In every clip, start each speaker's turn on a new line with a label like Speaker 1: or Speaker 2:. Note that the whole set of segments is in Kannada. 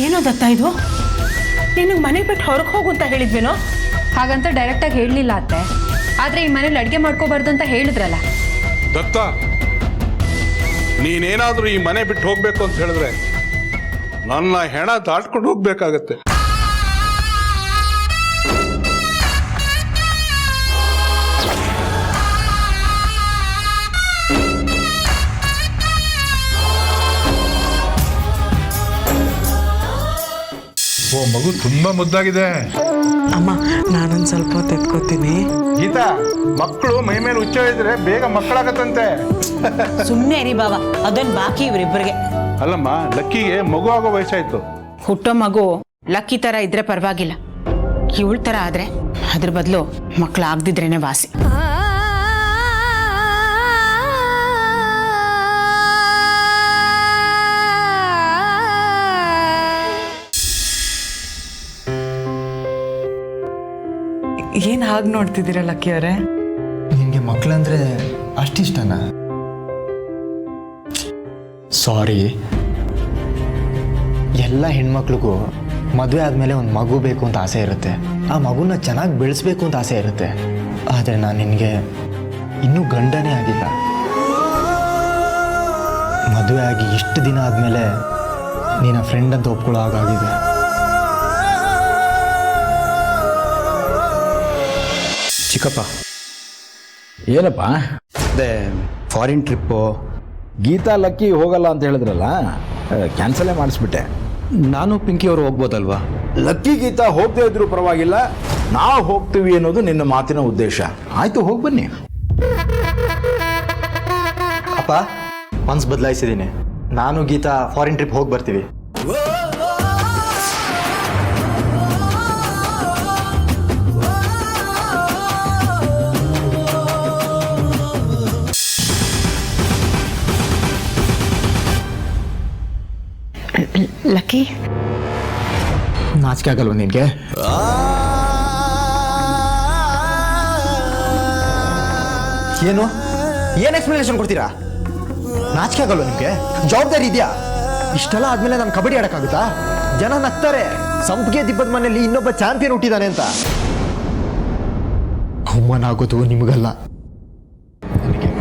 Speaker 1: ಏನೋ ದತ್ತ ಇದು? ನಿನಗೆ ಮನೆ ಬಿಟ್ಟು ಹೊರಗೆ ಹೋಗು ಅಂತ ಹೇಳಿದ್ವೇನೋ?
Speaker 2: ಹಾಗಂತ ಡೈರೆಕ್ಟಾಗಿ ಹೇಳಲಿಲ್ಲ ಅತ್ತೆ. ಆದರೆ ಈ ಮನೇಲಿ ಅಡುಗೆ ಮಾಡ್ಕೋಬಾರ್ದು ಅಂತ ಹೇಳಿದ್ರಲ್ಲ.
Speaker 3: ದತ್ತ, ನೀನೇನಾದರೂ ಈ ಮನೆ ಬಿಟ್ಟು ಹೋಗ್ಬೇಕು ಅಂತ ಹೇಳಿದ್ರೆ ನನ್ನ ಹೆಣ ದಾಟ್ಕೊಂಡು ಹೋಗ್ಬೇಕಾಗತ್ತೆ.
Speaker 4: ಓ, ಮಗು ತುಂಬಾ ಮುದ್ದಾಗಿದೆ.
Speaker 5: ಅಮ್ಮ, ನಾನೊಂದು ಸ್ವಲ್ಪ ಹೊತ್ತು ಎತ್ಕೋತೀನಿ.
Speaker 4: ಗೀತಾ, ಮಕ್ಕಳು ಮೈ ಮೇಲೆ ಹುಚ್ಚ ಇದ್ರೆ ಬೇಗ ಮಕ್ಕಳಾಗತ್ತಂತೆ.
Speaker 1: ಸುಮ್ಮನೆ ರೀ ಬಾವ, ಅದೊಂದು ಬಾಕಿ ಇವರಿಬ್ಬರಿಗೆ.
Speaker 4: ಅಲ್ಲಮ್ಮ, ಲಕ್ಕಿಗೆ ಮಗು ಆಗೋ ವಯಸ್ಸಾಯ್ತು.
Speaker 1: ಹುಟ್ಟೋ ಮಗು ಲಕ್ಕಿ ಥರ ಇದ್ರೆ ಪರವಾಗಿಲ್ಲ, ಇವಳ ಥರ ಆದರೆ ಅದ್ರ ಬದಲು ಮಕ್ಕಳು ಆಗದಿದ್ರೇನೆ ವಾಸಿ.
Speaker 5: ಏನು ಹಾಗೆ ನೋಡ್ತಿದ್ದೀರಾ ಲಕ್ಕಿ ಅವರೇ?
Speaker 6: ನಿನಗೆ ಮಕ್ಕಳಂದ್ರೆ ಅಷ್ಟಿಷ್ಟನಾ? ಸಾರಿ, ಎಲ್ಲ ಹೆಣ್ಮಕ್ಳಿಗೂ ಮದುವೆ ಆದಮೇಲೆ ಒಂದು ಮಗು ಬೇಕು ಅಂತ ಆಸೆ ಇರುತ್ತೆ. ಆ ಮಗುನ ಚೆನ್ನಾಗಿ ಬೆಳೆಸ್ಬೇಕು ಅಂತ ಆಸೆ ಇರುತ್ತೆ. ಆದರೆ ನಾನು ನಿನಗೆ ಇನ್ನೂ ಗಂಡನೇ ಆಗಿಲ್ಲ. ಮದುವೆ ಆಗಿ ಇಷ್ಟು ದಿನ ಆದಮೇಲೆ ನೀನು ಫ್ರೆಂಡ್ ಅಂತ ಒಪ್ಕೊಳ್ಳೋ ಹಾಗಾಗಿದೆ.
Speaker 7: ಚಿಕ್ಕಪ್ಪ, ಏನಪ್ಪ ಅದೇ ಫಾರಿನ್ ಟ್ರಿಪ್ಪು? ಗೀತಾ ಲಕ್ಕಿ ಹೋಗಲ್ಲ ಅಂತ ಹೇಳಿದ್ರಲ್ಲ, ಕ್ಯಾನ್ಸಲೇ ಮಾಡಿಸ್ಬಿಟ್ಟೆ.
Speaker 6: ನಾನು ಪಿಂಕಿ ಅವರು ಹೋಗ್ಬೋದಲ್ವಾ?
Speaker 7: ಲಕ್ಕಿ ಗೀತಾ ಹೋಗದೇ ಇದ್ರೂ ಪರವಾಗಿಲ್ಲ, ನಾವು ಹೋಗ್ತೀವಿ ಅನ್ನೋದು ನಿನ್ನ ಮಾತಿನ ಉದ್ದೇಶ. ಆಯಿತು, ಹೋಗಿ ಬನ್ನಿ.
Speaker 6: ಅಪ್ಪ, ಮನ್ಸು ಬದಲಾಯಿಸಿದ್ದೀನಿ. ನಾನು ಗೀತಾ ಫಾರಿನ್ ಟ್ರಿಪ್ ಹೋಗಿ ಬರ್ತೀವಿ.
Speaker 1: ಲಕ್ಕಿ,
Speaker 6: ನಾಚಿಕೆ ಆಗಲ್ವ ನಿನಗೆ? ಏನು ಎಕ್ಸ್ಪ್ಲನೇಷನ್ ಕೊಡ್ತೀರಾ? ನಾಚಿಕೆ ಆಗಲ್ವ ನಿಮಗೆ? ಜವಾಬ್ದಾರಿ ಇದೆಯಾ? ಇಷ್ಟೆಲ್ಲ ಆದ್ಮೇಲೆ ನಾನು ಕಬಡ್ಡಿ ಆಡಕ್ಕಾಗುತ್ತಾ? ಜನ ನಗ್ತಾರೆ, ಸಂಪಿಗೆ ದಿಬ್ಬದ ಮನೆಯಲ್ಲಿ ಇನ್ನೊಬ್ಬ ಚಾಂಪಿಯನ್ ಹುಟ್ಟಿದಾನೆ ಅಂತ. ಅವಮಾನ ಆಗೋದು ನಿಮಗಲ್ಲ, ನನಗೆ.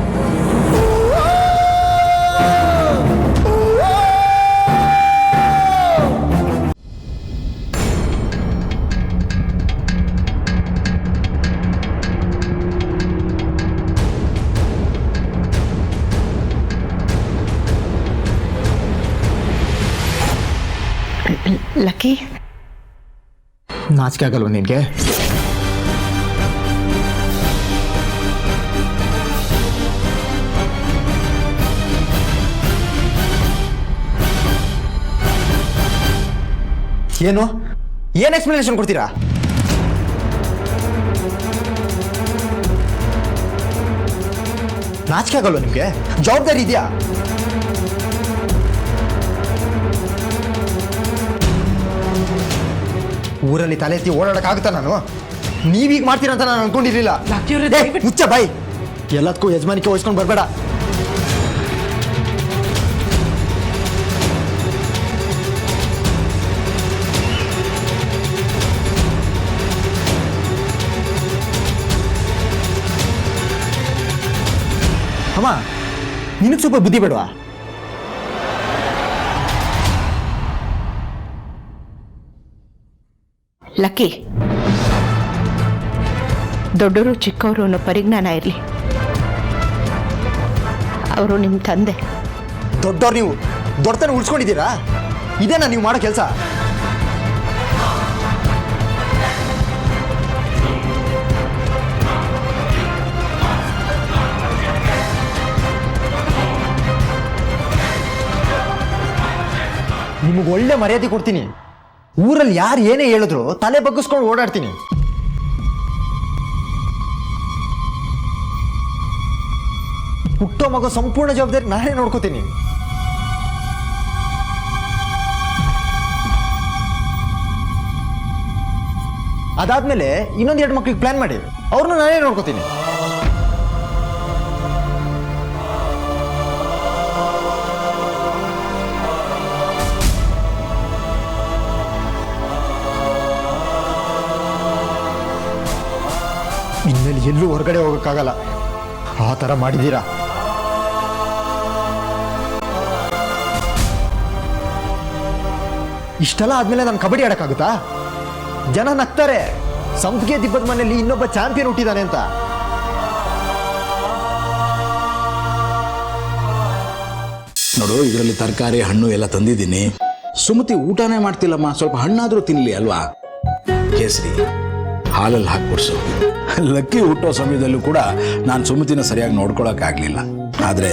Speaker 1: ಲಕ್ಕಿ,
Speaker 6: ನಾಚಿಕೆ ಆಗಲ್ವ ನಿನಗೆ? ಏನು ಎಕ್ಸ್ಪ್ಲನೇಷನ್ ಕೊಡ್ತೀರಾ? ನಾಚಿಕೆ ಆಗಲ್ವ ನಿಮಗೆ? ಜವಾಬ್ದಾರಿ ಇದೆಯಾ? ಊರಲ್ಲಿ ತಲೆ ಎತ್ತಿ ಓಡಾಡಕ್ಕಾಗುತ್ತಾ ನಾನು? ನೀವೀಗ ಮಾಡ್ತೀರಾ ಅಂತ ನಾನು ಅನ್ಕೊಂಡಿರ್ಲಿಲ್ಲ. ಮುಚ್ಚ ಬಾಯ್, ಎಲ್ಲದಕ್ಕೂ ಯಜಮಾನಿಕೆ ವಹಿಸ್ಕೊಂಡು ಬರಬೇಡ. ಅಮ್ಮ, ನಿನಗೆ ಸ್ವಲ್ಪ ಬುದ್ಧಿ ಬೇಡವಾ?
Speaker 1: ಲಕ್ಕಿ, ದೊಡ್ಡವರು ಚಿಕ್ಕವರು ಅನ್ನೋ ಪರಿಜ್ಞಾನ ಇರಲಿ. ಅವರು ನಿಮ್ಮ ತಂದೆ.
Speaker 6: ದೊಡ್ಡವ್ರು ನೀವು, ದೊಡ್ಡತನ ಉಳಿಸ್ಕೊಂಡಿದ್ದೀರಾ? ಇದೇನಾ ನೀವು ಮಾಡೋ ಕೆಲಸ? ನಿಮಗೆ ಒಳ್ಳೆ ಮರ್ಯಾದೆ ಕೊಡ್ತೀನಿ. ಊರಲ್ಲಿ ಯಾರು ಏನೇ ಹೇಳಿದ್ರು ತಲೆ ಬಗ್ಗಿಸ್ಕೊಂಡು ಓಡಾಡ್ತೀನಿ. ಹುಟ್ಟೋ ಮಗು ಸಂಪೂರ್ಣ ಜವಾಬ್ದಾರಿ ನಾನೇ ನೋಡ್ಕೋತೀನಿ. ಅದಾದ್ಮೇಲೆ ಇನ್ನೊಂದು 2 ಮಕ್ಳಿಗೆ ಪ್ಲಾನ್ ಮಾಡಿ ಅವ್ರನ್ನ ನಾನೇ ನೋಡ್ಕೋತೀನಿ. ಎಲ್ಲೂ ಹೊರಗಡೆ ಹೋಗೋಕ್ಕಾಗಲ್ಲ. ಆ ಥರ ಮಾಡಿದ್ದೀರಾ. ಇಷ್ಟೆಲ್ಲ ಆದ್ಮೇಲೆ ನಾನು ಕಬಡ್ಡಿ ಆಡೋಕ್ಕಾಗುತ್ತಾ? ಜನ ನಗ್ತಾರೆ. ಸಂಪಿಗೆ ದಿಬ್ಬದ ಮನೆಯಲ್ಲಿ ಇನ್ನೊಬ್ಬ ಚಾಂಪಿಯನ್ ಹುಟ್ಟಿದಾನೆ ಅಂತ.
Speaker 7: ನೋಡು, ಇದರಲ್ಲಿ ತರಕಾರಿ ಹಣ್ಣು ಎಲ್ಲ ತಂದಿದ್ದೀನಿ. ಸುಮತಿ ಊಟನೇ ಮಾಡ್ತಿಲ್ಲಮ್ಮ, ಸ್ವಲ್ಪ ಹಣ್ಣಾದರೂ ತಿನ್ನಲಿ ಅಲ್ವಾ? ಕೇಸರಿ ಹಾಲಲ್ಲಿ ಹಾಕ್ಬಿಡ್ಸು. ಲಕ್ಕಿ ಹುಟ್ಟೋ ಸಮಯದಲ್ಲೂ ಕೂಡ ನಾನು ಸುಮತಿನ ಸರಿಯಾಗಿ ನೋಡ್ಕೊಳಕ್ಕಾಗಲಿಲ್ಲ. ಆದರೆ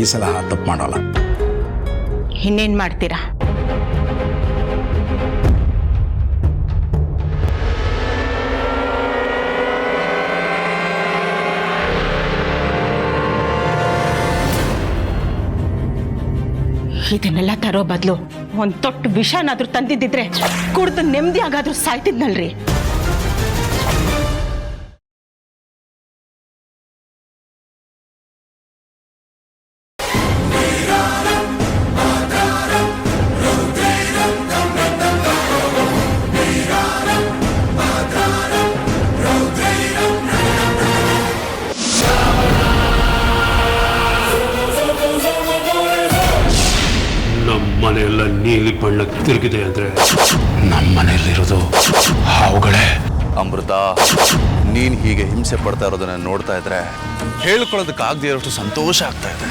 Speaker 7: ಈ ಸಲ ತಪ್ಪು ಮಾಡೋಲ್ಲ.
Speaker 1: ಇನ್ನೇನು ಮಾಡ್ತೀರಾ? ಇದನ್ನೆಲ್ಲ ತರೋ ಬದಲು ಒಂದು ತೊಟ್ಟು ವಿಷನಾದ್ರೂ ತಂದಿದ್ದಿದ್ರೆ ಕುಡ್ದು ನೆಮ್ಮದಿ ಆಗಾದ್ರೂ ಸಾಯ್ತಿದ್ನಲ್ರಿ.
Speaker 8: ಮನೆಯೆಲ್ಲ ನೀಲಿ ಬಣ್ಣಕ್ಕೆ ತಿರುಗಿದೆ ಅಂದ್ರೆ
Speaker 7: ನಮ್ಮ ಮನೆಯಲ್ಲಿರೋದು ಹಾವುಗಳೇ.
Speaker 9: ಅಮೃತ, ನೀನು ಹೀಗೆ ಹಿಂಸೆ ಪಡ್ತಾ ಇರೋದನ್ನ ನೋಡ್ತಾ ಇದ್ರೆ ಹೇಳ್ಕೊಳ್ಳೋದಕ್ಕಾಗದೇ ಇರೋಷ್ಟು ಸಂತೋಷ ಆಗ್ತಾ ಇದೆ.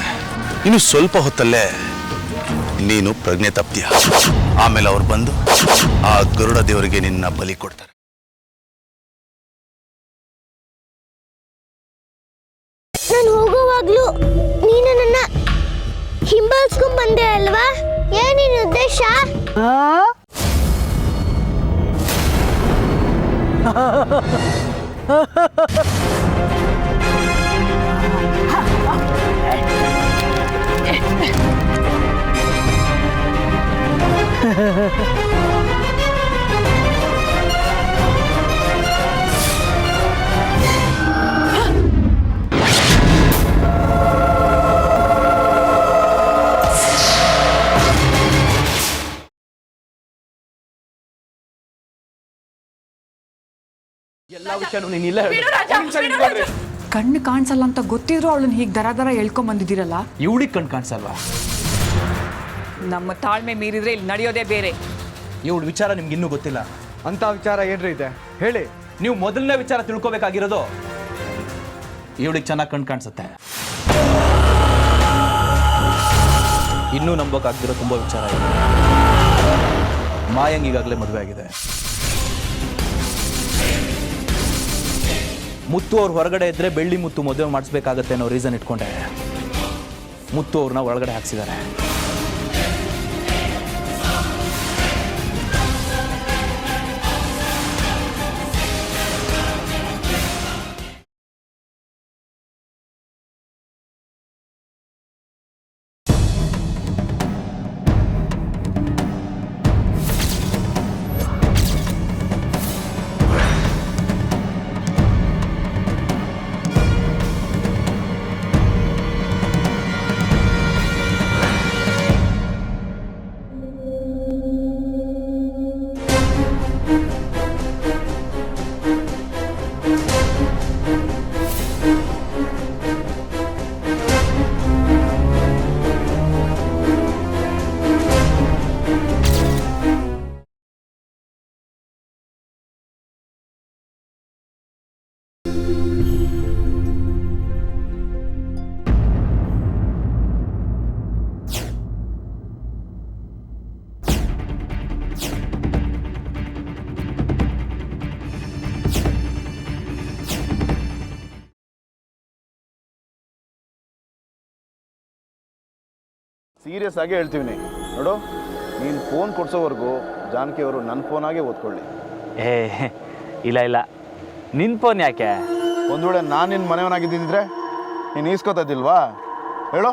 Speaker 9: ಇನ್ನು ಸ್ವಲ್ಪ ಹೊತ್ತಲ್ಲೇ ನೀನು ಪ್ರಜ್ಞೆ ತಪ್ತೀಯ. ಆಮೇಲೆ ಅವ್ರು ಬಂದು ಆ ಗರುಡ ದೇವರಿಗೆ ನಿನ್ನ ಬಲಿ ಕೊಡ್ತಾರೆ.
Speaker 10: ನಾನು ಹೋಗುವಾಗ್ಲೂ ನೀನು ನನ್ನ ಹಿಂಬಾಲಿಸ್ಕೊಂಡ್ ಬಂದೆ ಅಲ್ವಾ? ಏನಿನ ಉದ್ದೇಶ?
Speaker 5: ಕಣ್ಣು ಕಾಣಿಸಲ್ಲ ಅಂತ ಗೊತ್ತಿದ್ರು ಅವಳನ್ನ ಹೀಗೆ ದರ ಹೇಳ್ಕೊಂಡ್ ಬಂದಿದ್ದೀರಲ್ಲ.
Speaker 11: ಇವಳಿಗೆ ಕಣ್ಣು ಕಾಣಿಸಲ್ವಾ?
Speaker 5: ನಮ್ಮ ತಾಳ್ಮೆ ಮೀರಿದ್ರೆ ಇಲ್ಲಿ ನಡೆಯೋದೇ ಬೇರೆ.
Speaker 11: ಇವಳ ವಿಚಾರ ನಿಮ್ಗೆ ಇನ್ನೂ ಗೊತ್ತಿಲ್ಲ.
Speaker 4: ಅಂತ ವಿಚಾರ ಏನ್ರಿ ಇದೆ ಹೇಳಿ.
Speaker 11: ನೀವು ಮೊದಲನೇ ವಿಚಾರ ತಿಳ್ಕೊಬೇಕಾಗಿರೋದು ಇವಳಿಗೆ ಚೆನ್ನಾಗಿ ಕಣ್ಣು ಕಾಣಿಸುತ್ತೆ. ಇನ್ನೂ ನಂಬೋಕ್ಕಾಗ್ದಿರೋ ತುಂಬ ವಿಚಾರ ಇದೆ. ಮಾಯಂಗ್ ಈಗಾಗಲೇ ಮದುವೆ ಆಗಿದೆ. ಮುತ್ತು ಅವ್ರು ಹೊರಗಡೆ ಇದ್ದರೆ ಬೆಳ್ಳಿ ಮುತ್ತು ಮದುವೆ ಮಾಡಿಸ್ಬೇಕಾಗತ್ತೆ ಅನ್ನೋ ರೀಸನ್ ಇಟ್ಕೊಂಡೆ ಮುತ್ತು ಅವ್ರನ್ನ ಒಳಗಡೆ ಹಾಕ್ಸಿದ್ದಾರೆ.
Speaker 9: ಸೀರಿಯಸ್ ಆಗಿ ಹೇಳ್ತೀವಿ ನೋಡು, ನೀನು ಫೋನ್ ಕೊಡ್ಸೋವರೆಗೂ ಜಾನಕಿ ಅವರು ನನ್ನ ಫೋನಾಗೆ ಓದ್ಕೊಳ್ಳಿ.
Speaker 11: ಇಲ್ಲ ನಿನ್ನ ಫೋನ್ ಯಾಕೆ?
Speaker 9: ಒಂದು ವೇಳೆ ನಾನು ನಿನ್ನ ಮನೆಯವನಾಗಿದ್ದಿದ್ರೆ ನೀನು ಈಸ್ಕೊತಾ ಇದ್ದಿಲ್ವಾ ಹೇಳು?